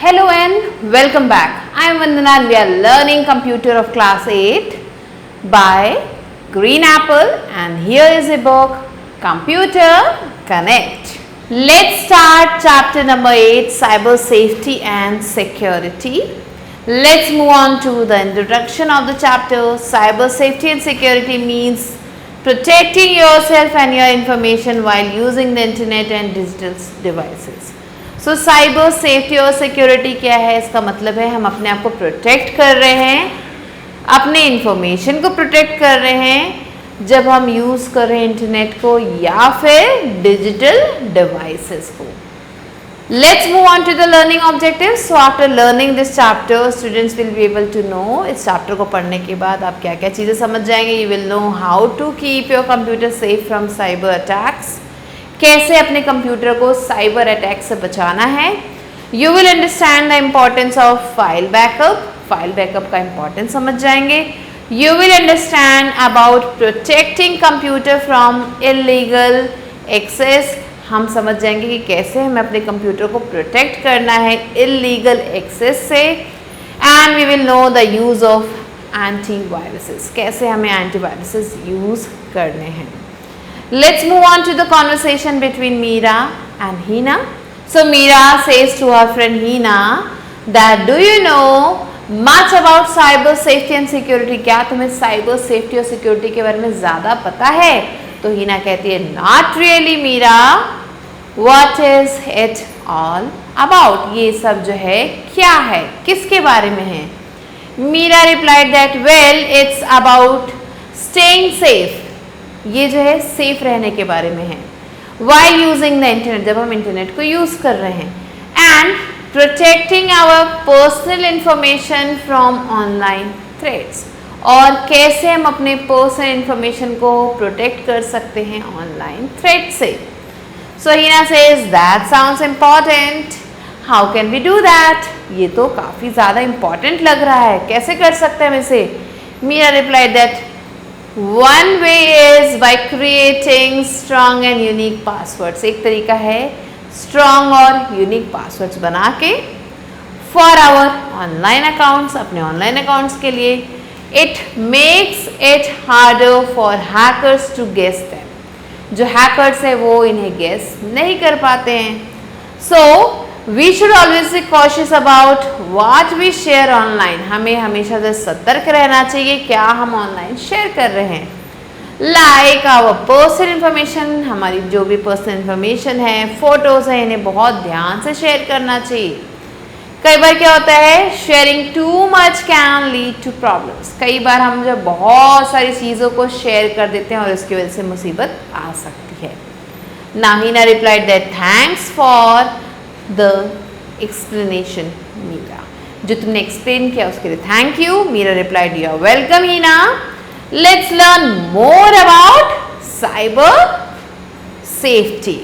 Hello and welcome back. I am Vandana and we are learning computer of class 8 by Green Apple, and here is a book, Computer Connect. Let's start chapter number 8, Cyber Safety and Security. Let's move on to the introduction of the chapter. Cyber safety and security means protecting yourself and your information while using the internet and digital devices. So cyber safety और security क्या है? इसका मतलब है हम अपने आप को प्रोटेक्ट कर रहे हैं, अपने इंफॉर्मेशन को प्रोटेक्ट कर रहे हैं जब हम यूज़ कर रहे हैं इंटरनेट को या फिर डिजिटल डिवाइसेस को. Let's move on to the learning objectives. So after learning this chapter students will be able to know, इस चैप्टर को पढ़ने के बाद आप क्या क्या चीज़ें समझ जाएंगे. You will know how to keep your computer safe from cyber attacks, कैसे अपने कंप्यूटर को साइबर अटैक से बचाना है. You will understand the importance of file backup, file backup का इम्पोर्टेंस समझ जाएंगे. You will understand about protecting computer from illegal access, हम समझ जाएंगे कि कैसे हमें अपने कंप्यूटर को प्रोटेक्ट करना है इलीगल एक्सेस से. And we will know the use of antiviruses, कैसे हमें एंटीवायरसेस यूज़ करने हैं. Let's move on to the conversation between Meera and Hina. So Meera says to her friend Hina that do you know much about cyber safety and security? क्या तुम्हें cyber safety और security के बारे में ज़्यादा पता है? तो Hina कहती है not really Meera. What is it all about? ये सब जो है क्या है, किसके बारे में है? Meera replied that well it's about staying safe. ये जो है सेफ रहने के बारे में है. वाइल यूजिंग द इंटरनेट, जब हम इंटरनेट को यूज़ कर रहे हैं. And protecting our personal information from online threats, और कैसे हम अपने पर्सनल इंफॉर्मेशन को प्रोटेक्ट कर सकते हैं ऑनलाइन थ्रेट से. So Hina says that sounds important, how can we do that? ये तो काफ़ी ज़्यादा इम्पॉर्टेंट लग रहा है, कैसे कर सकते हैं हम इसे? Meera replied that One way is by creating strong and unique passwords. एक तरीका है strong और unique passwords बना के for our online accounts, अपने online accounts के लिए. It makes it harder for hackers to guess them. जो hackers है वो इन्हें guess नहीं कर पाते हैं. So we should always be cautious about what we share online. हमें हमेशा से सतर्क रहना चाहिए क्या हम ऑनलाइन शेयर कर रहे हैं. Like our personal information, हमारी जो भी पर्सनल इन्फॉर्मेशन है, फोटोज़ हैं, इन्हें बहुत ध्यान से शेयर करना चाहिए. कई बार क्या होता है, sharing too much can lead to problems. कई बार हम जब बहुत सारी चीज़ों को शेयर कर देते हैं और इसकी वजह से मुसीबत आ सकती है. नाहिना replied that thanks for the explanation Meera, जो तुमने एक्सप्लेन किया उसके लिए thank you. Meera replied you are welcome Heena. Let's learn more about cyber safety.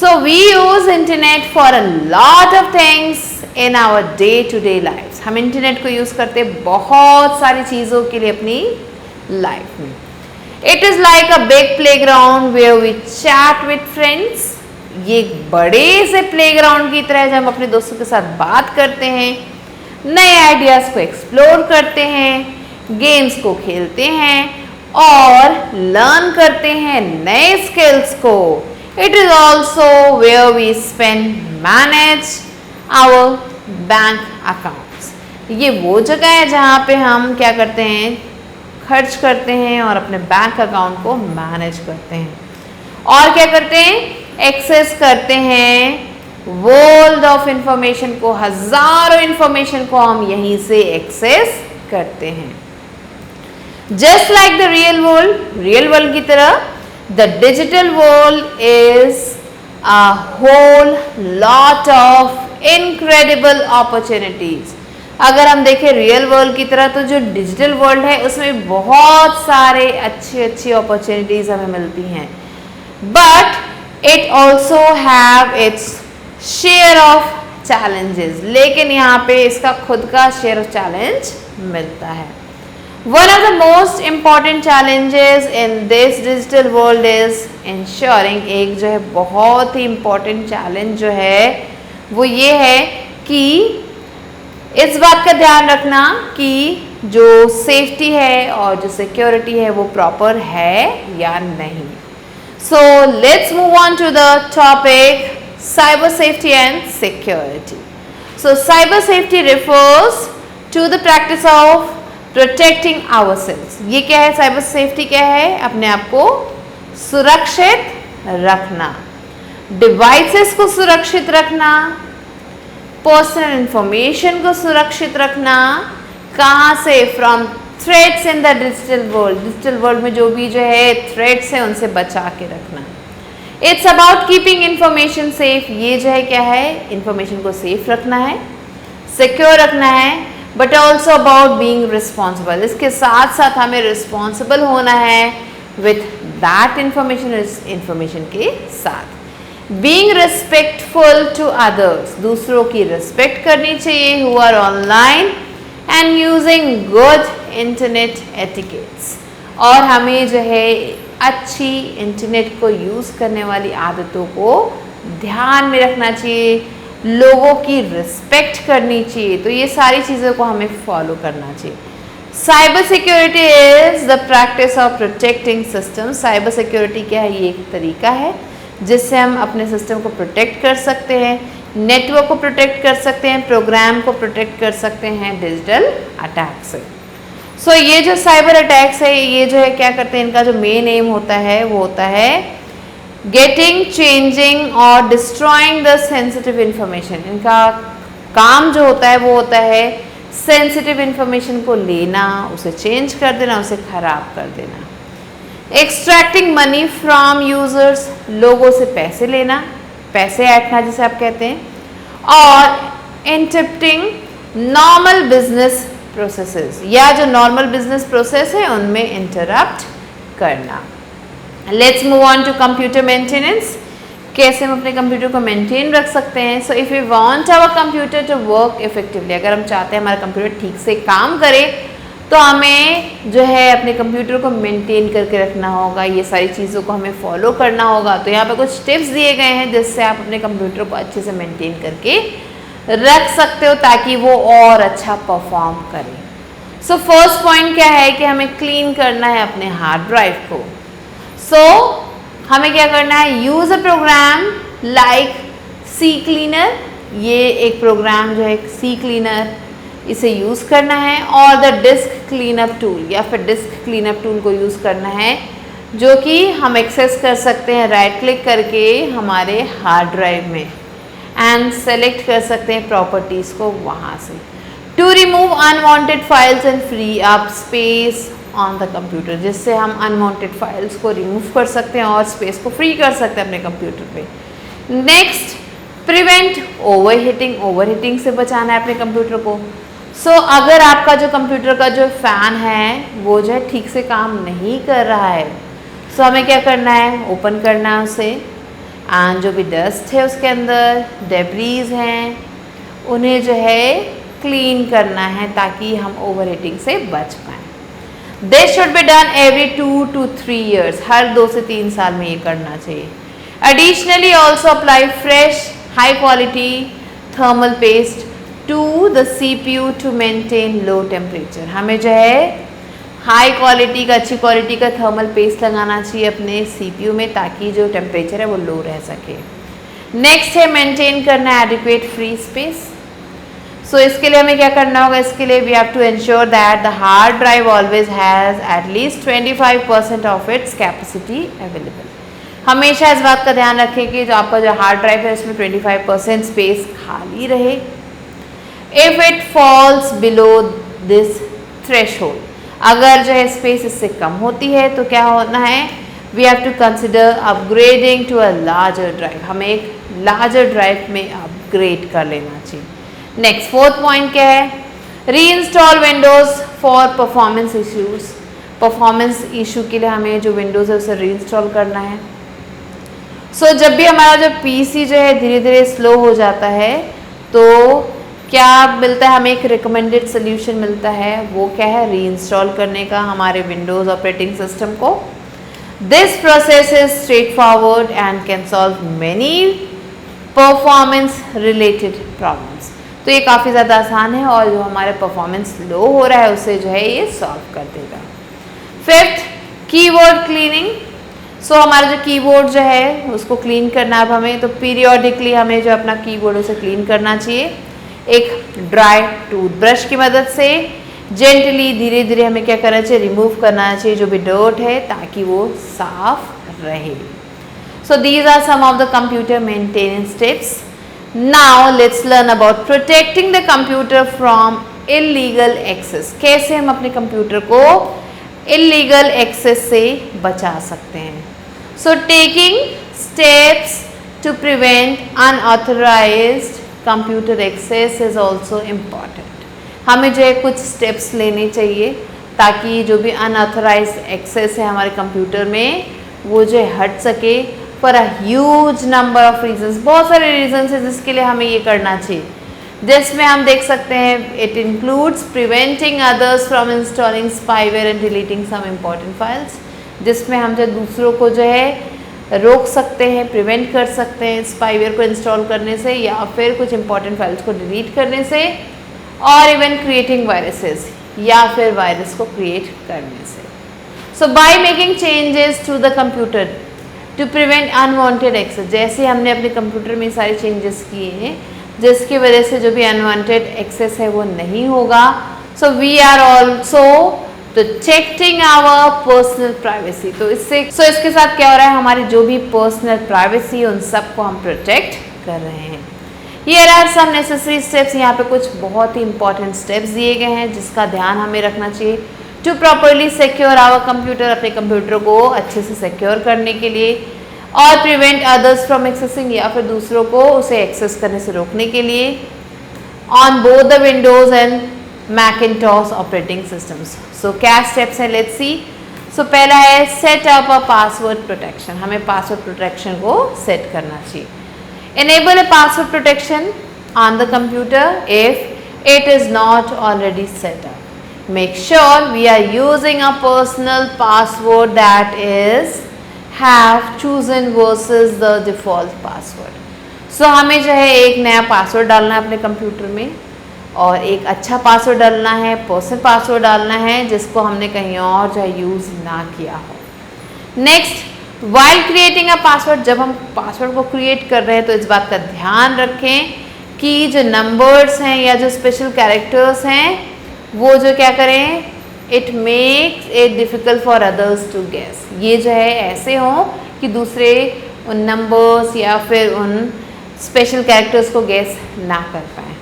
So we use internet for a lot of things in our day to day life. हम internet को use करते हैं बहुत सारी चीज़ों के लिए अपनी लाइफ में. It is like a big play ground where we chat with friends. ये एक बड़े से प्लेग्राउंड की तरह है जब हम अपने दोस्तों के साथ बात करते हैं, नए आइडियाज़ को एक्सप्लोर करते हैं, गेम्स को खेलते हैं और लर्न करते हैं नए स्किल्स को. It is also where we spend manage our bank accounts. ये वो जगह है जहाँ पे हम क्या करते हैं, खर्च करते हैं और अपने बैंक अकाउंट को मैनेज करते हैं. और क्या करते हैं, एक्सेस करते हैं वर्ल्ड ऑफ इंफॉर्मेशन को, हजारों इंफॉर्मेशन को हम यहीं से एक्सेस करते हैं. Just like the real world, real world की तरह the digital world is a whole lot of incredible opportunities. अगर हम देखें रियल वर्ल्ड की तरह तो जो डिजिटल वर्ल्ड है उसमें बहुत सारे अच्छी अच्छी अपॉर्चुनिटीज हमें मिलती हैं. But it also have its share of challenges. लेकिन यहाँ पे इसका खुद का share of challenge मिलता है. One of the most important challenges in this digital world is ensuring, एक जो है बहुत ही important challenge जो है वो ये है कि इस बात का ध्यान रखना कि जो सेफ्टी है और जो सिक्योरिटी है वो प्रॉपर है या नहीं। So let's move on to the topic cyber safety and security. So cyber safety refers to the practice of protecting ourselves. ये क्या है? साइबर सेफ्टी क्या है? अपने आप को सुरक्षित रखना, डिवाइसेस को सुरक्षित रखना, पर्सनल इंफॉर्मेशन को सुरक्षित रखना। कहाँ से? From threats in the digital world. Digital world में जो भी जो है थ्रेट्स है उनसे बचा के रखना। It's about keeping information safe. ये जो है क्या है? इंफॉर्मेशन को सेफ रखना है, सिक्योर रखना है, but also about being responsible. इसके साथ साथ हमें रिस्पॉन्सिबल होना है विथ दैट इंफॉर्मेशन, इस इंफॉर्मेशन के साथ। बीइंग रिस्पेक्टफुल टू अदर्स, दूसरों की रिस्पेक्ट करनी चाहिए, who are online, and using good internet etiquettes. और हमें जो है अच्छी इंटरनेट को यूज़ करने वाली आदतों को ध्यान में रखना चाहिए, लोगों की रिस्पेक्ट करनी चाहिए। तो ये सारी चीज़ों को हमें फॉलो करना चाहिए। Cyber security is the practice of protecting system. Cyber security क्या है? ये एक तरीका है जिससे हम अपने सिस्टम को प्रोटेक्ट कर सकते हैं, नेटवर्क को प्रोटेक्ट कर सकते हैं, प्रोग्राम को प्रोटेक्ट कर सकते हैं डिजिटल अटैक से। सो ये जो साइबर अटैक्स है ये जो है क्या करते हैं? इनका जो मेन एम होता है वो होता है गेटिंग, चेंजिंग और डिस्ट्रॉइंग द सेंसिटिव इंफॉर्मेशन। इनका काम जो होता है वो होता है सेंसिटिव इंफॉर्मेशन को लेना, उसे चेंज कर देना, उसे खराब कर देना। एक्सट्रैक्टिंग मनी फ्रॉम यूजर्स, लोगों से पैसे लेना, पैसे ऐंठना जिसे आप कहते हैं, और इंटरप्टिंग नॉर्मल बिजनेस प्रोसेसेस, या जो नॉर्मल बिजनेस प्रोसेस है उनमें इंटरप्ट करना। Let's move on to computer maintenance. कैसे हम अपने कंप्यूटर को मेंटेन रख सकते हैं? So if you want our computer to work effectively, अगर हम चाहते हैं हमारा कंप्यूटर ठीक से काम करे तो हमें जो है अपने कंप्यूटर को मेंटेन करके रखना होगा। ये सारी चीज़ों को हमें फॉलो करना होगा। तो यहाँ पे कुछ टिप्स दिए गए हैं जिससे आप अपने कंप्यूटर को अच्छे से मेंटेन करके रख सकते हो ताकि वो और अच्छा परफॉर्म करे। सो फर्स्ट पॉइंट क्या है कि हमें क्लीन करना है अपने हार्ड ड्राइव को। सो हमें क्या करना है? Use a program like C cleaner. ये एक प्रोग्राम जो है सी क्लीनर, इसे यूज़ करना है, और द डिस्क क्लीनअप टूल, या फिर डिस्क क्लीनअप टूल को यूज़ करना है जो कि हम एक्सेस कर सकते हैं राइट क्लिक करके हमारे हार्ड ड्राइव में, एंड सेलेक्ट कर सकते हैं प्रॉपर्टीज़ को वहाँ से। To remove unwanted files and free up space on the computer, जिससे हम अनवांटेड फाइल्स को रिमूव कर सकते हैं और स्पेस को फ्री कर सकते हैं अपने कंप्यूटर पे। Next, prevent overheating. ओवरहीटिंग से बचाना है अपने कंप्यूटर को। सो अगर आपका जो कंप्यूटर का जो फ़ैन है वो जो है ठीक से काम नहीं कर रहा है, सो हमें क्या करना है? ओपन करना है उसे, एंड जो भी डस्ट है उसके अंदर, डेब्रीज हैं, उन्हें जो है क्लीन करना है ताकि हम ओवरहीटिंग से बच पाएँ। This should be done every 2 to 3 years। हर 2 से 3 साल में ये करना चाहिए। Additionally also apply fresh high quality thermal paste to the CPU to maintain low temperature. हमें जो है हाई क्वालिटी का, अच्छी क्वालिटी का थर्मल पेस्ट लगाना चाहिए अपने CPU में ताकि जो टेम्परेचर है वो लो रह सके। नेक्स्ट है मेंटेन करना एडिक्वेट फ्री स्पेस। सो इसके लिए हमें क्या करना होगा? इसके लिए we have to ensure that the hard drive always has at least 25% of its capacity available. हमेशा इस बात का ध्यान रखें कि जो आपका जो हार्ड ड्राइव है उसमें 25% स्पेस खाली रहे। If it falls below this threshold, अगर जो है स्पेस इससे कम होती है तो क्या होना है? We have to consider upgrading to a larger drive. हमें एक लार्जर ड्राइव में अपग्रेड कर लेना चाहिए। नेक्स्ट, फोर्थ पॉइंट क्या है? री install Windows for performance issues. Performance issue के लिए हमें जो विंडोज़ है उसे री इंस्टॉल करना है। सो जब भी हमारा जो PC जो है धीरे धीरे स्लो हो जाता है तो क्या मिलता है? हमें एक रिकमेंडेड सोल्यूशन मिलता है। वो क्या है? री इंस्टॉल करने का हमारे विंडोज़ ऑपरेटिंग सिस्टम को। This process is straight forward and can solve many performance related problems. तो ये काफ़ी ज़्यादा आसान है और जो हमारा परफॉर्मेंस लो हो रहा है उसे जो है ये सॉल्व कर देगा। Fifth, keyboard cleaning. सो हमारा जो कीबोर्ड जो है उसको क्लीन करना अब हमें, तो पीरियोडिकली हमें जो अपना कीबोर्ड उसे क्लीन करना चाहिए एक ड्राई टूथब्रश की मदद से। जेंटली धीरे धीरे हमें क्या करना चाहिए, रिमूव करना चाहिए जो भी डर्ट है ताकि वो साफ रहे। So these are some of the computer maintenance tips. Now let's learn about protecting the computer from illegal access. कैसे हम अपने कंप्यूटर को इलीगल एक्सेस से बचा सकते हैं। So taking steps to prevent unauthorised computer access is also important. हमें जो है कुछ स्टेप्स लेने चाहिए ताकि जो भी अनऑथराइज एक्सेस है हमारे कंप्यूटर में वो जो है हट सके for a huge number of reasons. बहुत सारे रीजंस हैं जिसके लिए हमें ये करना चाहिए, जिसमें हम देख सकते हैं it includes preventing others from installing spyware and deleting some important files, जिसमें हम जो दूसरों को जो है रोक सकते हैं, प्रिवेंट कर सकते हैं स्पाईवेयर को इंस्टॉल करने से या फिर कुछ इंपॉर्टेंट फाइल्स को डिलीट करने से, और इवन क्रिएटिंग वायरसेस या फिर वायरस को क्रिएट करने से। So by making changes to the computer to prevent unwanted access, जैसे हमने अपने कंप्यूटर में सारे चेंजेस किए हैं जिसकी वजह से जो भी अनवांटेड एक्सेस है वो नहीं होगा। So we are also protecting our personal privacy. तो इसके साथ क्या हो रहा है, हमारी जो भी पर्सनल प्राइवेसी उन सबको हम प्रोटेक्ट कर रहे हैं। Here are some necessary steps। यहाँ पे कुछ बहुत ही इंपॉर्टेंट स्टेप्स दिए गए हैं जिसका ध्यान हमें रखना चाहिए to properly secure our computer, अपने कंप्यूटर को अच्छे से सिक्योर करने के लिए, और प्रिवेंट अदर्स फ्रॉम एक्सेसिंग, या फिर दूसरों को उसे एक्सेस करने से रोकने के लिए on both the Windows and Macintosh operating systems. So क्या स्टेप्स हैं, लेट्स सी। सो पहला है set up a password protection. हमें पासवर्ड प्रोटेक्शन को सेट करना चाहिए। Enable a password protection on the computer if it is not already set up. Make sure we are using a personal password that is have chosen versus the default password. So हमें जो है एक नया password डालना है अपने computer में और एक अच्छा पासवर्ड डालना है, पर्सनल पासवर्ड डालना है जिसको हमने कहीं और जो है यूज़ ना किया हो। Next, while creating a password, जब हम पासवर्ड को क्रिएट कर रहे हैं तो इस बात का ध्यान रखें कि जो नंबर्स हैं या जो स्पेशल कैरेक्टर्स हैं वो जो क्या करें, it makes it difficult for others to guess. ये जो है ऐसे हों कि दूसरे उन नंबर्स या फिर उन स्पेशल कैरेक्टर्स को गेस ना कर पाए।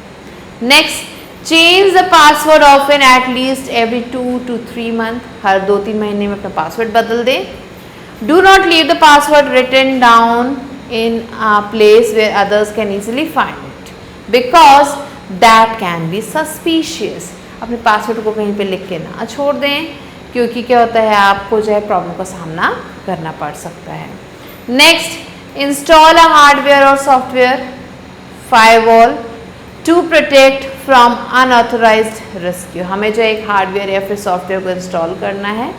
Next, change the password often at least every 2 to 3 month. हर 2-3 महीने में अपना पासवर्ड बदल दें। Do not leave the password written down in a place where others can easily find it because that can be suspicious। अपने password को कहीं पे लिख के ना छोड़ दें क्योंकि क्या होता है आपको जो है प्रॉब्लम का सामना करना पड़ सकता है। नेक्स्ट, इंस्टॉल अ हार्डवेयर और software firewall to protect from unauthorised risk. हमें जो एक हार्डवेयर या फिर सॉफ्टवेयर को इंस्टॉल करना है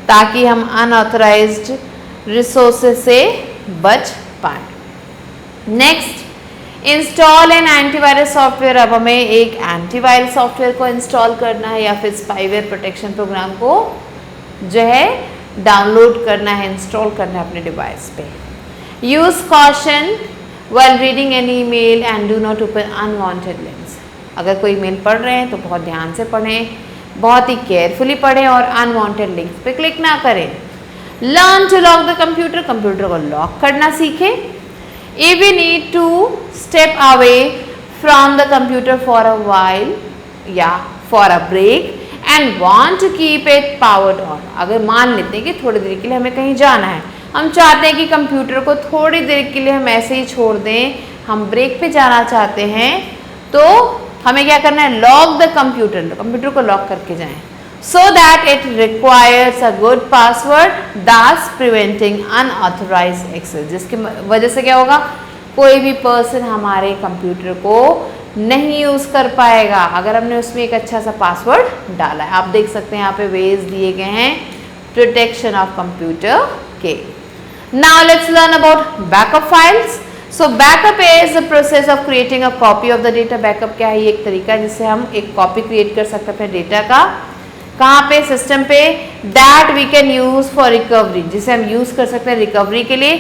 ताकि हम अनऑथराइज्ड रिसोर्सेज से बच पाएँ। Next, install an antivirus software. अब हमें एक एंटीवायरस सॉफ्टवेयर को इंस्टॉल करना है या फिर स्पाईवेयर प्रोटेक्शन प्रोग्राम को जो है डाउनलोड करना है, इंस्टॉल करना है अपने डिवाइस पे। Use caution while reading an email and do not open unwanted links. अगर कोई ईमेल पढ़ रहे हैं तो बहुत ध्यान से पढ़ें, बहुत ही केयरफुली पढ़ें और अनवांटेड लिंक्स पे क्लिक ना करें। Learn to lock the computer, computer को लॉक करना सीखें। If you need to step away from the computer for a while या for a break and want to keep it powered on. अगर मान लेते हैं कि थोड़ी देर के लिए हमें कहीं जाना है, हम चाहते हैं कि कंप्यूटर को थोड़ी देर के लिए हम ऐसे ही छोड़ दें, हम ब्रेक पे जाना चाहते हैं, तो हमें क्या करना है, लॉक द कंप्यूटर, कंप्यूटर को लॉक करके जाएं so that it requires a good password दस प्रिवेंटिंग अनऑथराइज्ड एक्सेस। जिसकी वजह से क्या होगा, कोई भी पर्सन हमारे कंप्यूटर को नहीं यूज़ कर पाएगा अगर हमने उसमें एक अच्छा सा पासवर्ड डाला है। आप देख सकते हैं यहाँ पे वेज दिए गए हैं प्रोटेक्शन ऑफ कंप्यूटर के। Now let's learn about backup files. So backup is the process of creating a copy of the data. Backup क्या है? ये एक तरीका है जिससे हम एक कॉपी क्रिएट कर सकते हैं अपने डेटा का। कहाँ पे? सिस्टम पे। That we can use for recovery, जिसे हम यूज कर सकते हैं रिकवरी के लिए।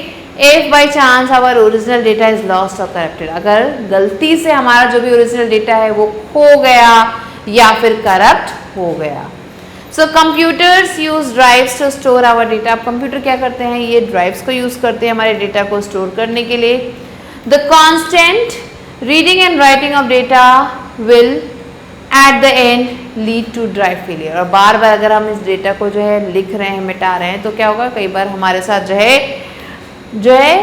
If by chance our original data is lost और करप्टेड, अगर गलती से हमारा जो भी ओरिजिनल डेटा है वो खो गया या फिर करप्ट हो गया। So computers use drives to store our data. अब कंप्यूटर क्या करते हैं? ये ड्राइव्स को यूज करते हैं हमारे डेटा को स्टोर करने के लिए। The constant reading and writing of data will at the end lead to drive failure. और बार बार अगर हम इस डेटा को जो है लिख रहे हैं, मिटा रहे हैं, तो क्या होगा? कई बार हमारे साथ जो है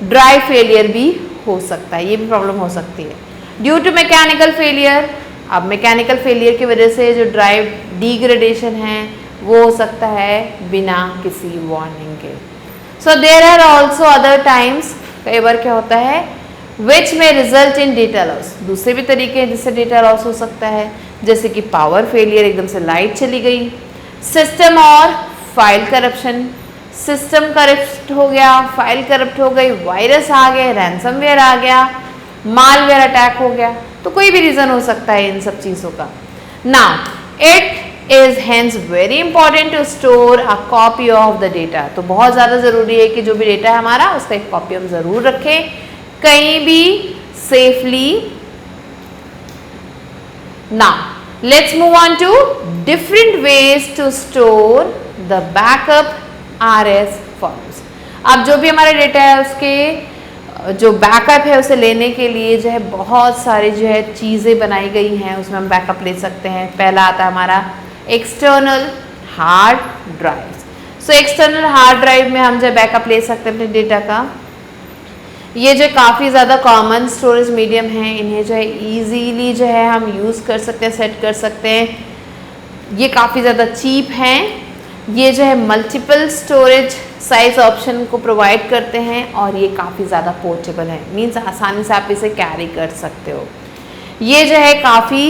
ड्राइव फेलियर भी हो सकता है, ये भी प्रॉब्लम हो सकती है। ड्यू टू मैकेनिकल फेलियर, अब मैकेनिकल फेलियर की वजह से जो ड्राइव डिग्रेडेशन है वो हो सकता है बिना किसी वार्निंग के। So there are also other times, कई बार क्या होता है, विच में रिजल्ट इन डेटा लॉस। दूसरे भी तरीके हैं जिससे डेटा लॉस हो सकता है, जैसे कि पावर फेलियर, एकदम से लाइट चली गई। सिस्टम और फाइल करप्शन, सिस्टम करप्ट हो गया, फाइल करप्ट हो गई, वायरस आ गए, रैंसमवेयर आ गया, मालवेयर अटैक हो गया, तो कोई भी रीजन हो सकता है इन सब चीज़ों का। Now it is hence very important to store a copy of the data. तो बहुत ज़्यादा ज़रूरी है कि जो भी डेटा है हमारा उसका एक कॉपी हम ज़रूर रखें, कहीं भी safely. Now let's move on to different ways to store the backup RS forms. अब जो भी हमारा डेटा है उसके जो बैकअप है उसे लेने के लिए जो है बहुत सारी जो है चीज़ें बनाई गई हैं, उसमें हम बैकअप ले सकते हैं। पहला आता है हमारा external hard drive. So external hard drive में हम जो बैकअप ले सकते हैं अपने डेटा का। ये जो काफ़ी ज़्यादा कॉमन स्टोरेज मीडियम है, इन्हें जो है ईजीली जो है हम यूज़ कर सकते हैं, सेट कर सकते हैं। ये काफ़ी ज़्यादा चीप हैं। ये जो है मल्टीपल स्टोरेज साइज ऑप्शन को प्रोवाइड करते हैं और ये काफ़ी ज़्यादा पोर्टेबल है, मीन्स आसानी से आप इसे कैरी कर सकते हो। ये जो है काफ़ी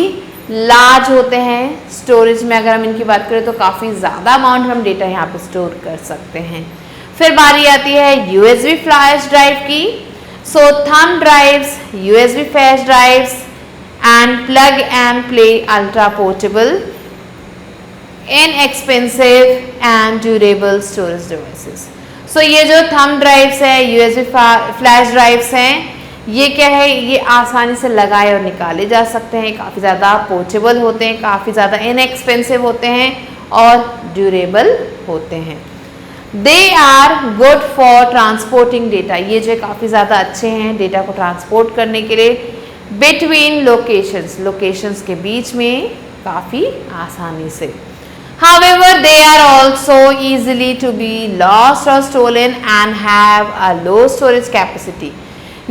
लार्ज होते हैं स्टोरेज में, अगर हम इनकी बात करें तो काफ़ी ज़्यादा अमाउंट में हम डेटा यहाँ पे स्टोर कर सकते हैं। फिर बारी आती है USB फ्लैश ड्राइव की। So thumb drives, USB flash drives and plug and play ultra portable inexpensive and durable storage devices. So ये जो थंब ड्राइव्स है, USB फ्लैश ड्राइव्स हैं, ये क्या है, ये आसानी से लगाए और निकाले जा सकते हैं, काफ़ी ज़्यादा पोर्टेबल होते हैं, काफ़ी ज़्यादा इनएक्सपेंसिव होते हैं और ड्यूरेबल होते हैं। They are good for transporting data. ये जो काफ़ी ज़्यादा अच्छे हैं डेटा को ट्रांसपोर्ट करने के लिए। बिटवीन लोकेशंस के बीच में काफ़ी आसानी से। However, they are also easily to be lost or stolen and have a low storage capacity.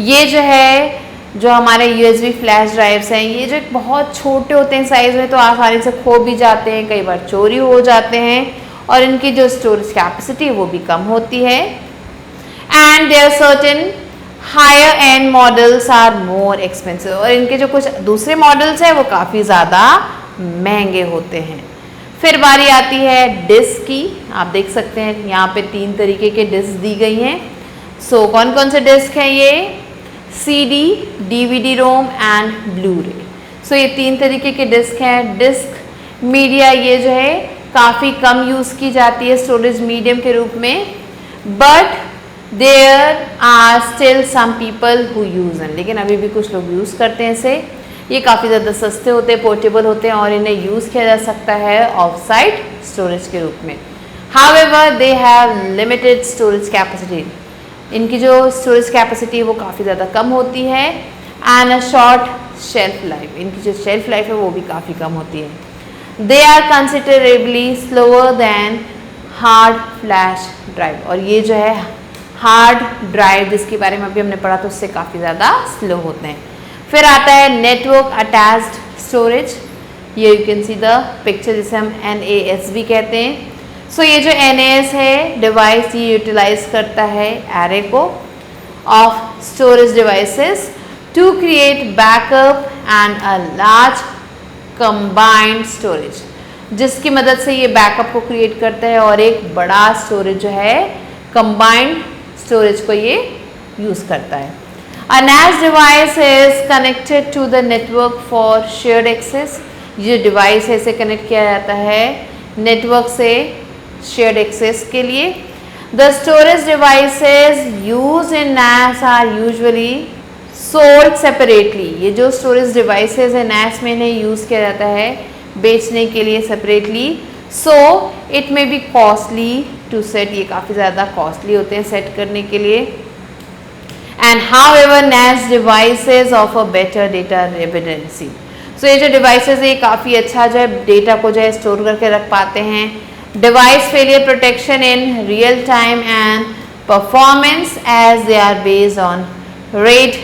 ये जो है, जो हमारे USB फ्लैश ड्राइव्स हैं, ये जो बहुत छोटे होते हैं साइज में, तो आसानी से खो भी जाते हैं, कई बार चोरी हो जाते हैं और इनकी जो स्टोरेज कैपेसिटी वो भी कम होती है। And there certain higher end models are more expensive, और इनके जो कुछ दूसरे मॉडल्स हैं वो काफ़ी ज़्यादा महंगे होते हैं। फिर बारी आती है डिस्क की। आप देख सकते हैं यहाँ पे 3 तरीके के डिस्क दी गई हैं। सो कौन कौन से डिस्क हैं ये? CD, DVD ROM and blu ray. So ये 3 तरीके के डिस्क हैं। डिस्क मीडिया ये जो है काफ़ी कम यूज़ की जाती है स्टोरेज मीडियम के रूप में, but there are still some people who use and, लेकिन अभी भी कुछ लोग यूज़ करते हैं इसे। ये काफ़ी ज़्यादा सस्ते होते हैं, पोर्टेबल होते हैं और इन्हें यूज़ किया जा सकता है ऑफ साइट स्टोरेज के रूप में। However they have limited storage capacity. इनकी जो स्टोरेज कैपेसिटी है वो काफ़ी ज़्यादा कम होती है and a short shelf life. इनकी जो शेल्फ लाइफ है वो भी काफ़ी कम होती है। They are considerably slower than hard flash drive, और ये जो है हार्ड ड्राइव जिसके बारे में अभी हमने पढ़ा तो उससे काफ़ी ज़्यादा स्लो होते हैं। फिर आता है नेटवर्क अटैच्ड स्टोरेज। ये you can see the picture, जिसे हम NAS भी कहते हैं। सो ये जो NAS है डिवाइस, ये यूटिलाइज करता है एरे को of storage devices to create backup and a large combined storage, जिसकी मदद से ये बैकअप को क्रिएट करता है और एक बड़ा स्टोरेज जो है कंबाइंड स्टोरेज को ये यूज़ करता है। A NAS device is connected to the network for shared access. ये डिवाइस है इसे कनेक्ट किया जाता है नेटवर्क से शेयर्ड एक्सेस के लिए. The storage devices used in NAS are usually sold separately. ये जो स्टोरेज डिवाइसेस है NAS में इन्हें यूज़ किया जाता है बेचने के लिए separately. So it may be costly to set. ये काफ़ी ज़्यादा कॉस्टली होते हैं सेट करने के लिए. And however NAS devices offer better data residency. So ये जो डिवाइसेज है ये काफ़ी अच्छा जो है डेटा को जो है स्टोर करके रख पाते हैं. Device failure protection in real time and performance as they are based on raid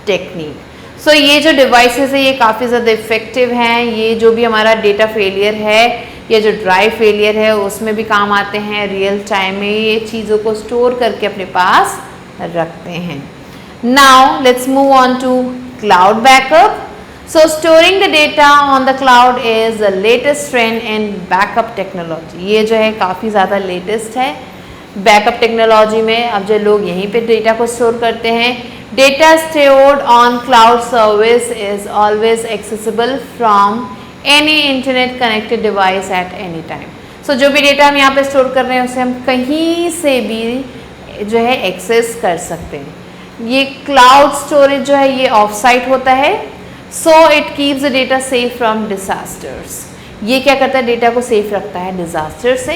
technique. So ये जो डिवाइसेस है ये काफ़ी ज़्यादा इफेक्टिव हैं. ये जो भी हमारा डेटा फेलियर है या जो ड्राइव फेलियर है उसमें भी काम आते हैं. रियल टाइम में ये चीज़ों को स्टोर करके अपने पास रखते हैं. Now let's move on to cloud backup. So storing the data on the cloud is the latest trend in backup technology. ये जो है काफ़ी ज़्यादा लेटेस्ट है बैकअप टेक्नोलॉजी में. अब जो लोग यहीं पे डेटा को स्टोर करते हैं. Data stored on cloud service is always accessible from any internet connected device at any time. So जो भी डेटा हम यहाँ पे स्टोर कर रहे हैं उसे हम कहीं से भी जो है एक्सेस कर सकते हैं. ये क्लाउड स्टोरेज जो है ये ऑफ साइट होता है. So it keeps the data safe from disasters. ये क्या करता है डेटा को सेफ रखता है डिजास्टर से.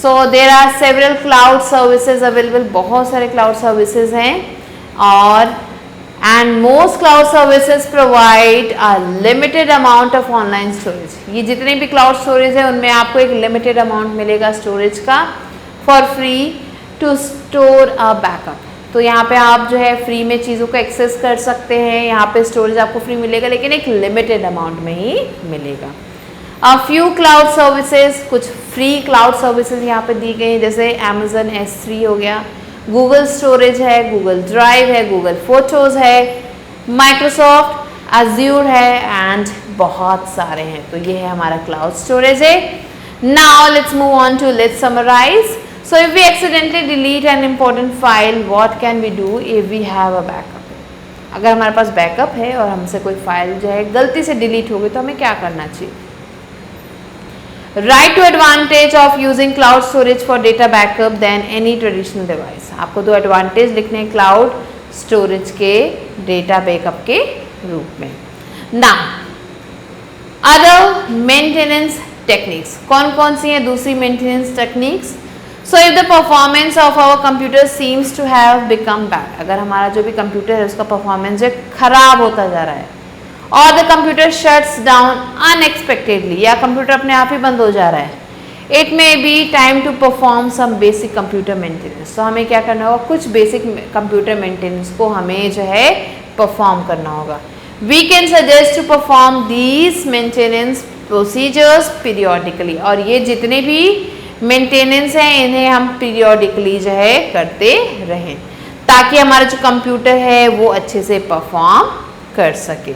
So there are several cloud services available. बहुत सारे क्लाउड सर्विसेज हैं और and most cloud services provide a limited amount of online storage. ये जितने भी क्लाउड स्टोरेज है उनमें आपको एक लिमिटेड अमाउंट मिलेगा स्टोरेज का for free to store a backup. तो यहाँ पे आप जो है फ्री में चीज़ों को एक्सेस कर सकते हैं. यहाँ पे स्टोरेज आपको फ्री मिलेगा लेकिन एक लिमिटेड अमाउंट में ही मिलेगा. अ फ्यू क्लाउड सर्विसेज, कुछ फ्री क्लाउड सर्विसेज यहाँ पे दी गई हैं जैसे Amazon S3 हो गया, गूगल स्टोरेज है, गूगल ड्राइव है, गूगल फोटोज़ है, माइक्रोसॉफ्ट अज्यूर है एंड बहुत सारे हैं. तो ये है हमारा क्लाउड स्टोरेज है. Now let's move on to let's summarise. So if we accidentally delete an important file, what can we do if we have a backup? अगर हमारे पास बैकअप है और हमसे कोई फाइल जो है गलती से डिलीट हो गई तो हमें क्या करना चाहिए? Right to advantage of using cloud storage for data backup than any traditional device. आपको दो एडवांटेज लिखने हैं क्लाउड स्टोरेज के डेटा बैकअप के रूप में. Now, other maintenance techniques. कौन कौन सी हैं दूसरी maintenance techniques? So if the performance of our computer seems to have become bad, अगर हमारा जो भी कंप्यूटर है उसका परफॉर्मेंस जो खराब होता जा रहा है और the computer shuts down unexpectedly या कंप्यूटर अपने आप ही बंद हो जा रहा है, it may be time to perform some basic computer maintenance. तो हमें क्या करना होगा? कुछ बेसिक कंप्यूटर मेंटेनेंस को हमें जो है परफॉर्म करना होगा. We can suggest to perform these maintenance procedures periodically. और ये जितने भी मेंटेनेंस है इन्हें हम पीरियोडिकली जो है करते रहें ताकि हमारा जो कंप्यूटर है वो अच्छे से परफॉर्म कर सके.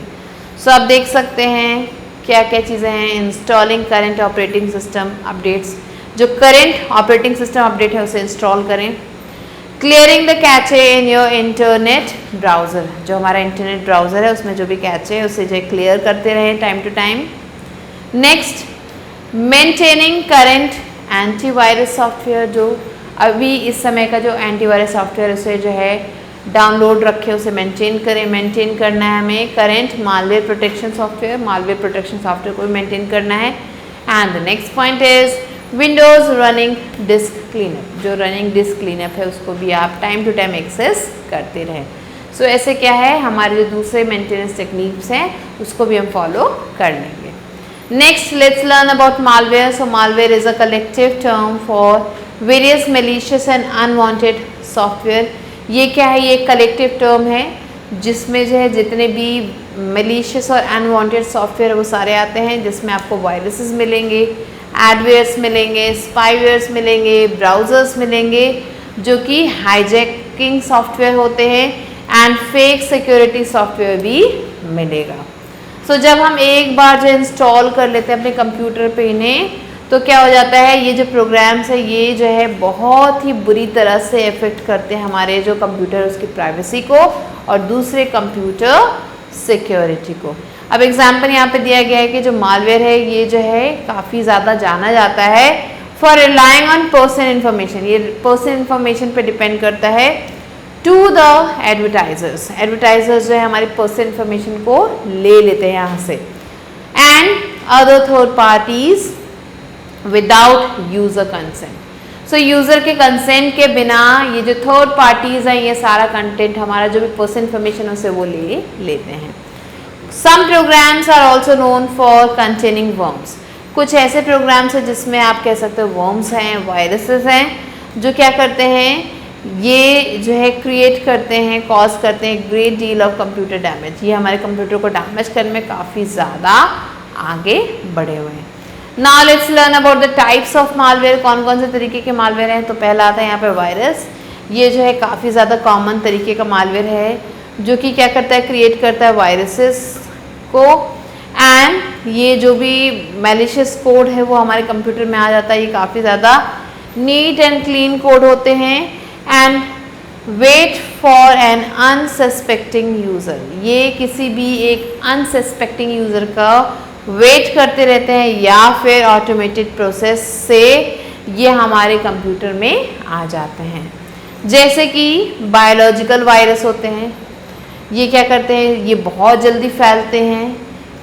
सो आप देख सकते हैं क्या क्या चीज़ें हैं. Installing current operating system updates. जो करंट ऑपरेटिंग सिस्टम अपडेट है उसे इंस्टॉल करें. Clearing the cache in your internet browser. जो हमारा इंटरनेट ब्राउज़र है उसमें जो भी कैचे है उसे जो क्लियर करते रहें time to time. Next, maintaining current antivirus software. जो अभी इस समय का जो एंटीवायरस सॉफ्टवेयर उसे जो है डाउनलोड रखे उसे मेंटेन करें. मेंटेन करना है हमें current malware protection software. Malware protection software को भी मेंटेन करना है. And the next point is Windows running disc cleanup. जो रनिंग डिस्क क्लीनअप है उसको भी आप टाइम टू टाइम एक्सेस करते रहें. सो ऐसे क्या है हमारे जो दूसरे मेंटेनेंस टेक्निक्स हैं उसको भी हम फॉलो कर लेंगे. Next, let's learn about malware. So malware is a collective term for various malicious and unwanted software. ये क्या है? ये कलेक्टिव टर्म है जिसमें जो है जितने भी malicious और unwanted सॉफ्टवेयर वो सारे आते हैं जिसमें आपको वायरसेस मिलेंगे, एडवेयर्स मिलेंगे, स्पाईवेयर्स मिलेंगे, ब्राउज़र्स मिलेंगे जो कि हाईजैकिंग सॉफ्टवेयर होते हैं एंड फेक सिक्योरिटी सॉफ्टवेयर भी मिलेगा. सो जब हम एक बार जो इंस्टॉल कर लेते हैं अपने कंप्यूटर पे इन्हें तो क्या हो जाता है ये जो प्रोग्राम्स है ये जो है बहुत ही बुरी तरह से इफेक्ट करते हैं हमारे जो कंप्यूटर उसकी प्राइवेसी को और दूसरे कंप्यूटर सिक्योरिटी को। अब एग्जाम्पल यहाँ पे दिया गया है कि जो मालवेयर है ये जो है काफ़ी ज़्यादा जाना जाता है for relying on personal information, ये पर्सनल इन्फॉर्मेशन पे डिपेंड करता है टू द एडवर्टाइजर्स, एडवर्टाइजर्स जो है हमारी पर्सनल इन्फॉर्मेशन को ले लेते हैं यहाँ से, and other third parties without user consent. So user के कंसेंट के बिना ये जो थर्ड पार्टीज़ हैं ये सारा कंटेंट हमारा जो भी पर्सनल इन्फॉर्मेशन है उसे वो ले लेते हैं। Some programs are also known for containing worms, कुछ ऐसे प्रोग्राम्स हैं जिसमें आप कह सकते हो वर्म्स हैं, वायरसेस हैं, जो क्या करते हैं ये जो है क्रिएट करते हैं, कॉज करते हैं great deal of computer damage, ये हमारे कंप्यूटर को डैमेज करने में काफ़ी ज़्यादा आगे बढ़े हुए हैं। Now let's learn about the types of malware, कौन कौन से तरीके के मालवेयर हैं। तो पहला आता है यहाँ पे वायरस, ये जो है काफ़ी ज़्यादा कॉमन तरीके का मालवेयर है जो कि क्या करता है क्रिएट करता है वायरसेस को, एंड ये जो भी मैलिशियस कोड है वो हमारे कंप्यूटर में आ जाता है। ये काफ़ी ज़्यादा नीट एंड क्लीन कोड होते हैं and wait for an unsuspecting user, ये किसी भी एक अनसस्पेक्टिंग यूज़र का वेट करते रहते हैं या फिर ऑटोमेटेड प्रोसेस से ये हमारे कंप्यूटर में आ जाते हैं। जैसे कि बायोलॉजिकल वायरस होते हैं, ये क्या करते हैं ये बहुत जल्दी फैलते हैं,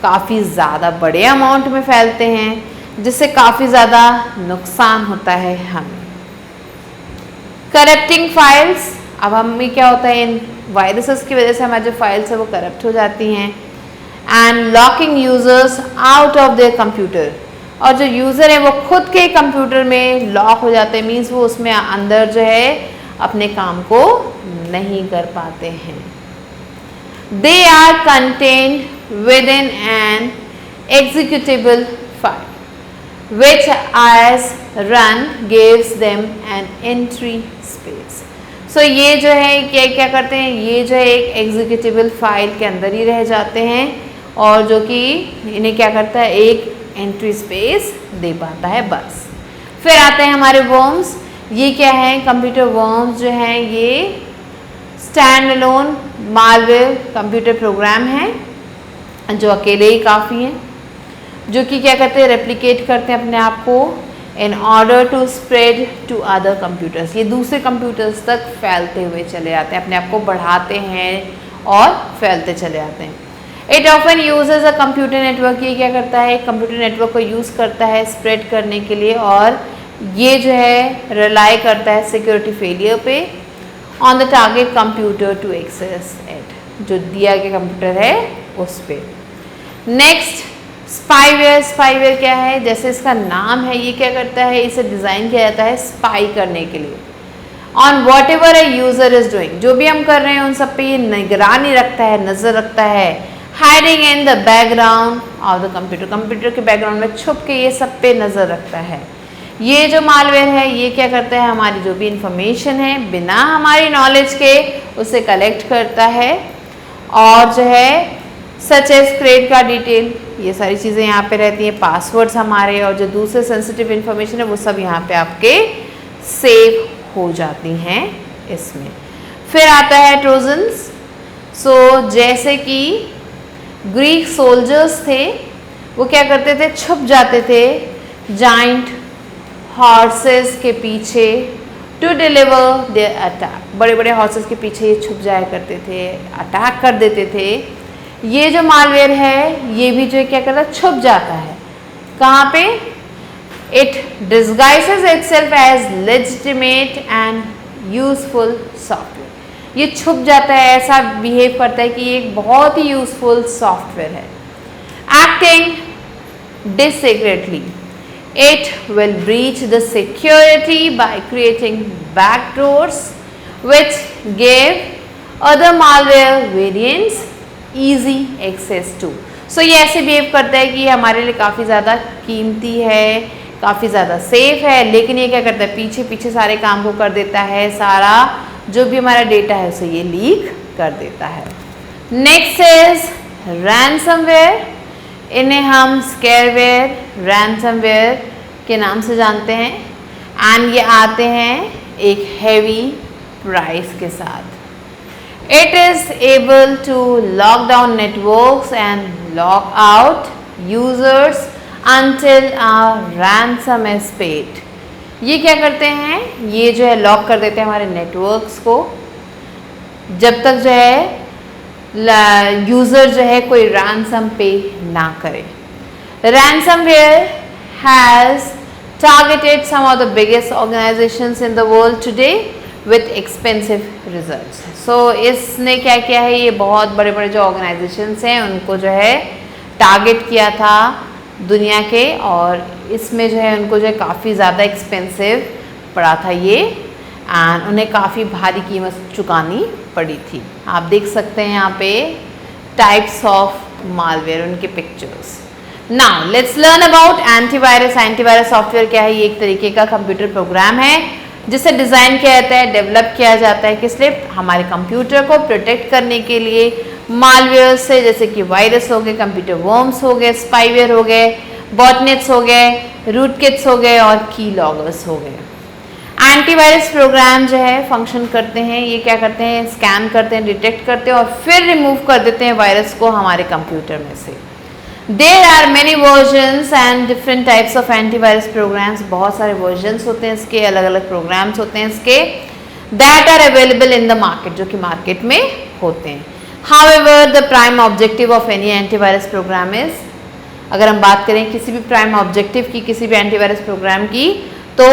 काफ़ी ज़्यादा बड़े अमाउंट में फैलते हैं जिससे काफ़ी ज़्यादा नुकसान होता है हमें। करप्टिंग फाइल्स, अब हमें क्या होता है इन वायरसेस की वजह से हमारी जो फाइल्स है वो करप्ट हो जाती हैं, and locking users out of their computer, और जो यूज़र है वो खुद के कंप्यूटर में लॉक हो जाते हैं, मीन्स वो उसमें अंदर जो है अपने काम को नहीं कर पाते हैं। They are contained within an executable file which as run gives them an entry space. So ये जो है क्या क्या करते हैं, ये जो है एक एग्जीक्यूटेबल फाइल के अंदर ही रह जाते हैं और जो कि इन्हें क्या करता है एक एंट्री स्पेस दे पाता है बस। फिर आते हैं हमारे वर्म्स, ये क्या है कंप्यूटर वर्म्स जो हैं ये stand alone malware computer program हैं जो अकेले ही काफ़ी हैं, जो कि क्या करते हैं रेप्लिकेट करते हैं अपने आप को in order to spread to other computers, ये दूसरे कंप्यूटर्स तक फैलते हुए चले जाते हैं, अपने आप को बढ़ाते हैं और फैलते चले जाते हैं। It often usage a computer network, ये क्या करता है कंप्यूटर नेटवर्क को यूज़ करता है स्प्रेड करने के लिए, और ये जो है रिलाई करता है सिक्योरिटी फेलियर पे on the target computer to access it, जो दिया गया कंप्यूटर है उस पर। नेक्स्ट स्पाईवेयर, स्पाईवेयर क्या है, जैसे इसका नाम है ये क्या करता है इसे डिज़ाइन किया जाता है स्पाई करने के लिए on what ever A user is doing, जो भी हम कर रहे हैं उन सब पे ये निगरानी रखता है, नज़र रखता है, hiding in the background of the computer, computer के बैकग्राउंड में छुप के ये सब पे नज़र रखता है। ये जो मालवेयर है ये क्या करता है हमारी जो भी इंफॉर्मेशन है बिना हमारी नॉलेज के उसे कलेक्ट करता है, और जो है such as credit card detail, ये सारी चीज़ें यहाँ पे रहती हैं, पासवर्ड्स हमारे और जो दूसरे सेंसिटिव इन्फॉर्मेशन है वो सब यहाँ पे आपके सेव हो जाती हैं इसमें। फिर आता है ट्रोजन्स, सो जैसे कि ग्रीक सोल्जर्स थे वो क्या करते थे छुप जाते थे जाइंट हॉर्सेस के पीछे टू डिलीवर देयर अटैक, बड़े बड़े हॉर्सेस के पीछे ये छुप जाया करते थे, अटैक कर देते थे। ये जो मालवेयर है ये भी जो है क्या करता है छुप जाता है कहाँ पे, it disguises itself as legitimate and useful software, ये छुप जाता है ऐसा बिहेव करता है कि ये एक बहुत ही यूजफुल सॉफ्टवेयर है। Acting discreetly, it will breach the security by creating backdoors which give other malware variants easy access to। So ये ऐसे बिहेव करता है कि हमारे लिए काफ़ी ज़्यादा कीमती है, काफ़ी ज़्यादा सेफ है, लेकिन ये क्या करता है पीछे पीछे सारे काम को कर देता है, सारा जो भी हमारा डेटा है उसे ये लीक कर देता है। नेक्स्ट इज रैनसमवेयर, इन्हें हम स्केयरवेयर, रैनसमवेयर के नाम से जानते हैं, एंड ये आते हैं एक हैवी प्राइस के साथ। It is able to lock down networks and lock out users until a ransom is paid. ये क्या करते हैं, ये जो है लॉक कर देते हैं हमारे नेटवर्क्स को जब तक जो है यूज़र जो है कोई रैंसम पे ना करे. Ransomware has targeted some of the biggest organizations in the world today with expensive results. So इसने क्या किया है, ये बहुत बड़े बड़े जो ऑर्गेनाइजेशंस हैं उनको जो है टारगेट किया था दुनिया के, और इसमें जो है उनको जो है काफ़ी ज़्यादा एक्सपेंसिव पड़ा था ये, एंड उन्हें काफ़ी भारी कीमत चुकानी पड़ी थी. आप देख सकते हैं यहाँ पे टाइप्स ऑफ मालवेयर, उनके pictures. Now let's learn about antivirus. Antivirus software क्या है, ये एक तरीके का कंप्यूटर प्रोग्राम है जिसे डिज़ाइन किया जाता है, डेवलप किया जाता है किस लिए, हमारे कंप्यूटर को प्रोटेक्ट करने के लिए मालवेयर से, जैसे कि वायरस हो गए, कंप्यूटर वर्म्स हो गए, स्पाईवेयर हो गए, बॉटनेट्स हो गए, रूटकिट्स हो गए और की लॉगर्स हो गए. एंटीवायरस प्रोग्राम जो है फंक्शन करते हैं, ये क्या करते हैं, स्कैन करते हैं, डिटेक्ट करते हैं और फिर रिमूव कर देते हैं वायरस को हमारे कंप्यूटर में से. There are many versions and different types of antivirus programs. बहुत सारे versions होते हैं इसके, अलग अलग programs होते हैं इसके that are available in the market, जो कि मार्केट में होते हैं. However, the prime objective of any antivirus program is, अगर हम बात करें किसी भी prime objective की, किसी भी antivirus program की, तो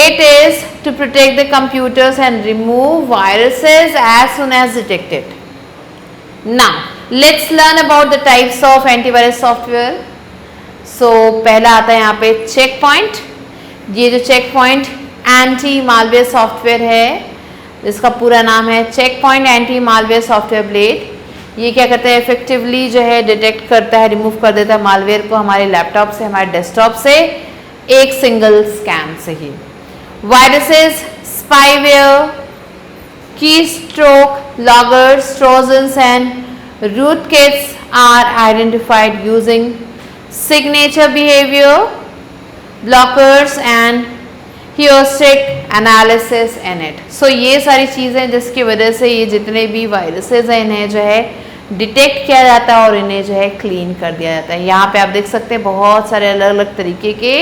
it is to protect the computers and remove viruses as soon as detected. Now, let's learn about the types of antivirus software. So पहला आता है यहाँ पे चेक पॉइंट. ये जो check point anti malware software है, इसका पूरा नाम है check point anti malware software blade. ये क्या करता है, इफेक्टिवली जो है डिटेक्ट करता है, रिमूव कर देता है मालवेयर को हमारे लैपटॉप से, हमारे डेस्कटॉप से एक सिंगल स्कैन से ही. Viruses, spyware, keystroke, loggers, trojans and rootkits are identified using signature behavior, blockers and heuristic analysis in it. So ये सारी चीज़ें जिसकी वजह से ये जितने भी वायरसेस हैं इन्हें जो है डिटेक्ट किया जाता है और इन्हें जो है क्लीन कर दिया जाता है. यहाँ पे आप देख सकते हैं बहुत सारे अलग अलग तरीके के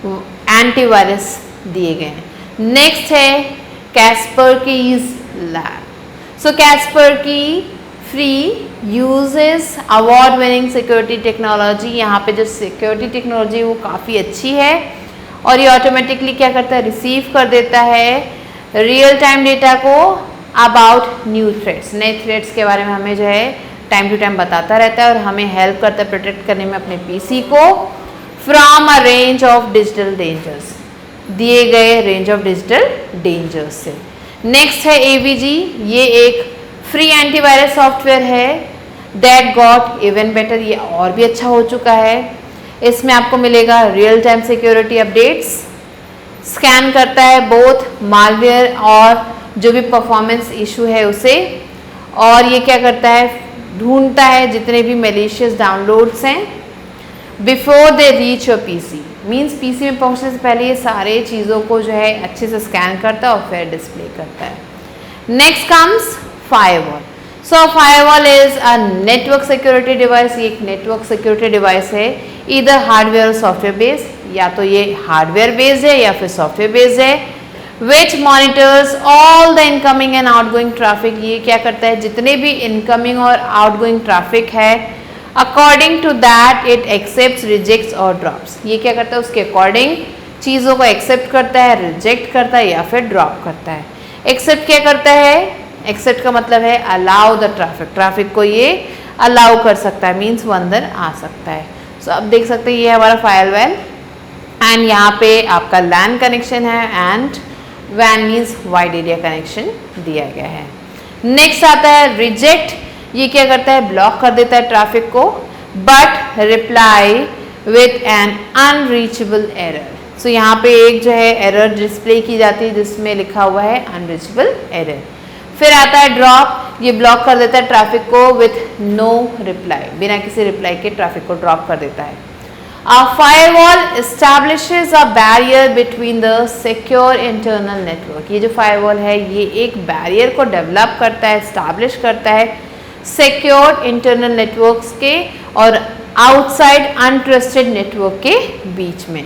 एंटीवायरस दिए गए हैं. नेक्स्ट है Kaspersky's lab. So Kaspersky free uses award-winning security technology. यहाँ पे जो security technology वो काफ़ी अच्छी है और ये ऑटोमेटिकली क्या करता है, रिसीव कर देता है रियल टाइम डेटा को अबाउट न्यू थ्रेट्स, नए थ्रेट्स के बारे में हमें जो है टाइम टू टाइम बताता रहता है और हमें हेल्प करता है प्रोटेक्ट करने में अपने पीसी को from a range of digital dangers, दिए गए रेंज ऑफ डिजिटल डेंजर्स से. नेक्स्ट है AVG. ये एक फ्री एंटीवायरस सॉफ्टवेयर है दैट गॉट इवन बेटर. ये और भी अच्छा हो चुका है. इसमें आपको मिलेगा real time security updates, scan करता है बोथ मालवेयर और जो भी परफॉर्मेंस इशू है उसे, और ये क्या करता है, ढूंढता है जितने भी मेलिशियस डाउनलोड्स हैं before they reach your PC. Means PC में पहुंचने से पहले ये सारे चीज़ों को जो है अच्छे से स्कैन करता है और फिर डिस्प्ले करता है. Next comes firewall. So firewall is a network security device. ये एक नेटवर्क सिक्योरिटी डिवाइस है, इधर हार्डवेयर और सॉफ्टवेयर बेस्ड, या तो ये हार्डवेयर बेस्ड है या फिर सॉफ्टवेयर बेस्ड है, which monitors all the incoming and outgoing traffic. ये क्या करता है, जितने भी इनकमिंग और आउटगोइंग ट्रैफिक है according to that it accept, rejects और ड्रॉप्स. ये क्या करता है, उसके अकॉर्डिंग चीज़ों को एक्सेप्ट करता है, रिजेक्ट करता है या फिर ड्रॉप करता है. एक्सेप्ट क्या करता है, एक्सेप्ट का मतलब है अलाउ द ट्रैफिक, ट्रैफिक को ये अलाउ कर सकता है, मीन्स वो अंदर आ सकता है. सो अब देख सकते हैं ये हमारा फायरवॉल एंड यहाँ पे आपका लैन कनेक्शन है एंड वैन मीन्स वाइड एरिया कनेक्शन दिया गया है. नेक्स्ट आता है रिजेक्ट. ये क्या करता है, ब्लॉक कर देता है ट्रैफिक को but reply with an unreachable error. So यहाँ पे एक जो है एरर डिस्प्ले की जाती है जिसमें लिखा हुआ है अनरीचेबल एरर. फिर आता है ड्रॉप. ये ब्लॉक कर देता है ट्रैफिक को विथ नो रिप्लाई, बिना किसी रिप्लाई के ट्रैफिक को ड्रॉप कर देता है. A firewall establishes a barrier between the secure internal network. ये जो firewall है ये एक barrier को develop करता है, establish करता है secure internal networks के और outside untrusted network के बीच में,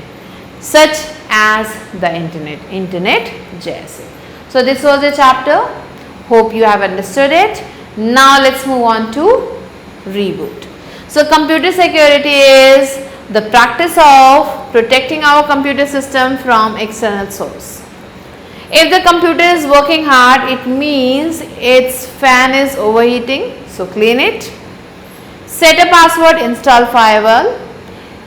such as the internet जैसे. So this was the chapter. Hope you have understood it. Now let's move on to reboot. So computer security is the practice of protecting our computer system from external source. If the computer is working hard, it means its fan is overheating, so clean it. Set a password, install firewall,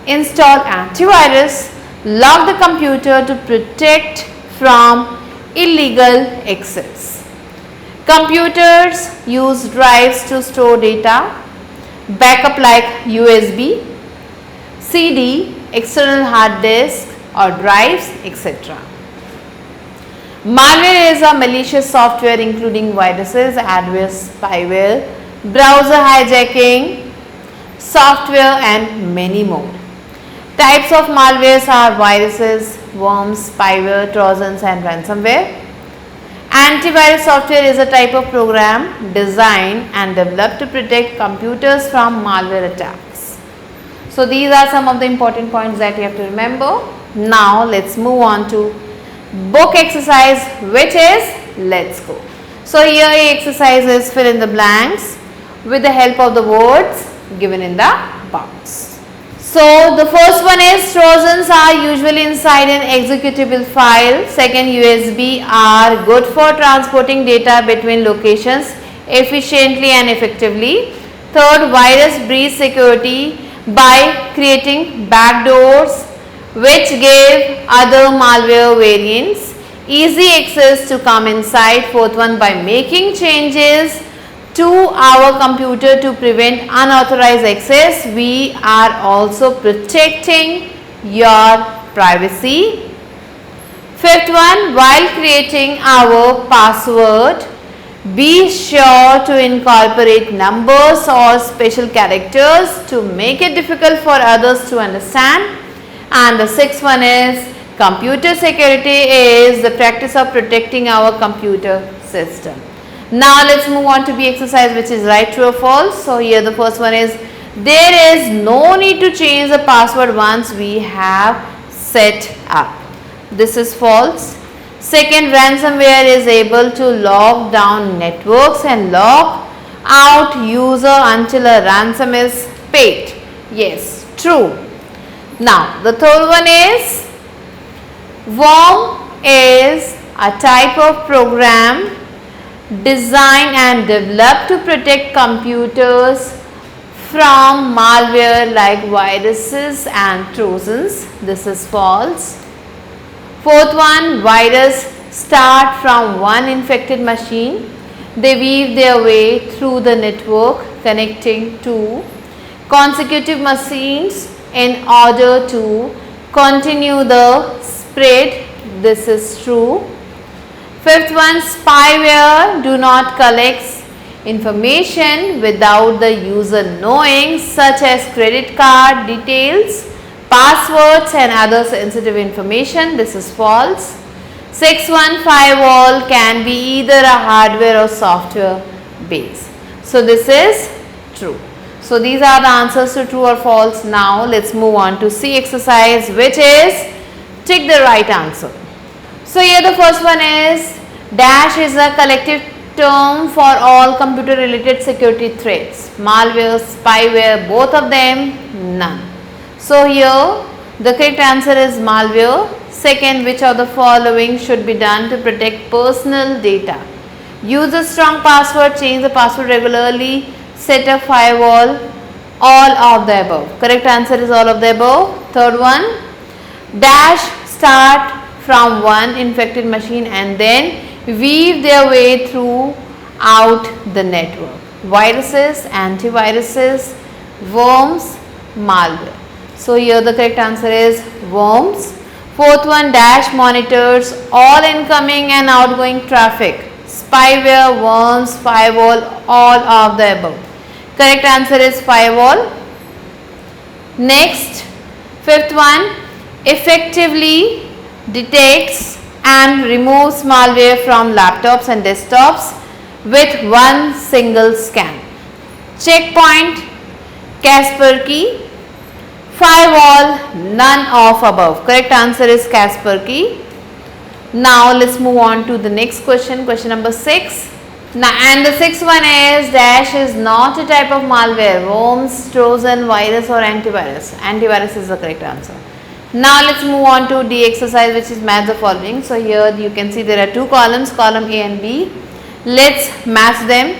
install antivirus, lock the computer to protect from illegal access. Computers use drives to store data, backup like USB, CD, external hard disk or drives, etc. Malware is a malicious software including viruses, adware, spyware, browser hijacking, software and many more. Types of malwares are viruses, worms, spyware, trojans and ransomware. Antivirus software is a type of program designed and developed to protect computers from malware attacks. So these are some of the important points that you have to remember. Now let's move on to book exercise, which is let's go. So here the exercise is fill in the blanks with the help of the words given in the box. So the first one is trojans are usually inside an executable file. Second, USB are good for transporting data between locations efficiently and effectively. Third, virus breach security by creating backdoors which give other malware variants easy access to come inside. Fourth one, by making changes to our computer to prevent unauthorized access, we are also protecting your privacy. Fifth one, while creating our password, be sure to incorporate numbers or special characters to make it difficult for others to understand. And the sixth one is computer security is the practice of protecting our computer system. Now let's move on to B exercise, which is right, true or false. So here the first one is there is no need to change the password once we have set up. This is false. Second, ransomware is able to lock down networks and lock out user until a ransom is paid. Yes, true. Now the third one is worm is a type of program designed and developed to protect computers from malware like viruses and trojans. This is false. Fourth one, virus start from one infected machine. They weave their way through the network connecting to consecutive machines in order to continue the spread. This is true. Fifth one, spyware do not collect information without the user knowing, such as credit card details, passwords and other sensitive information. This is false. Sixth one, firewall can be either a hardware or software base. So this is true. So these are the answers to true or false. Now let's move on to C exercise, which is tick the right answer. So here the first one is dash is a collective term for all computer related security threats. Malware, spyware, both of them, none. So here the correct answer is malware. Second, which of the following should be done to protect personal data? Use a strong password, change the password regularly, set a firewall, all of the above. Correct answer is all of the above. Third one, dash start from one infected machine and then weave their way throughout the network. Viruses, antiviruses, worms, malware. So here the correct answer is worms. Fourth one, dash monitors all incoming and outgoing traffic. Spyware, worms, firewall, all of the above. Correct answer is firewall. Next, Fifth one, effectively detects and removes malware from laptops and desktops with one single scan. Checkpoint, Kaspersky. Firewall, none of above. Correct answer is Kaspersky. Now let's move on to the next question, question number 6. Now, and the sixth one is dash is not a type of malware, worms, Trojan, virus or antivirus. Antivirus is the correct answer. Now let's move on to the exercise, which is match the following. So here you can see there are two columns, column A and B. Let's match them.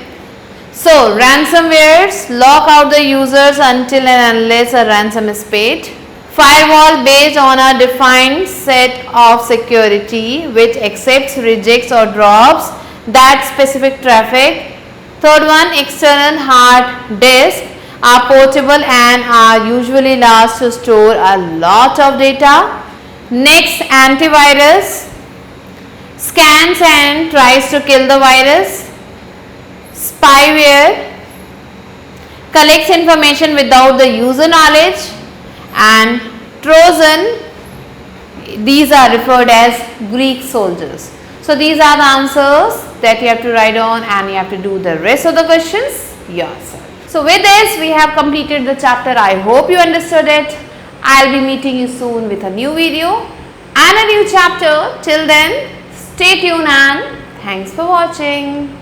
So ransomwares lock out the users until and unless a ransom is paid. Firewall based on a defined set of security which accepts, rejects or drops that specific traffic. Third one, external hard disk are portable and are usually large to store a lot of data. Next, antivirus scans and tries to kill the virus. Spyware collects information without the user knowledge. And Trojan, these are referred as Greek soldiers. So these are the answers that you have to write on, and you have to do the rest of the questions yourself. So with this we have completed the chapter. I hope you understood it. I'll be meeting you soon with a new video and a new chapter. Till then, stay tuned and thanks for watching.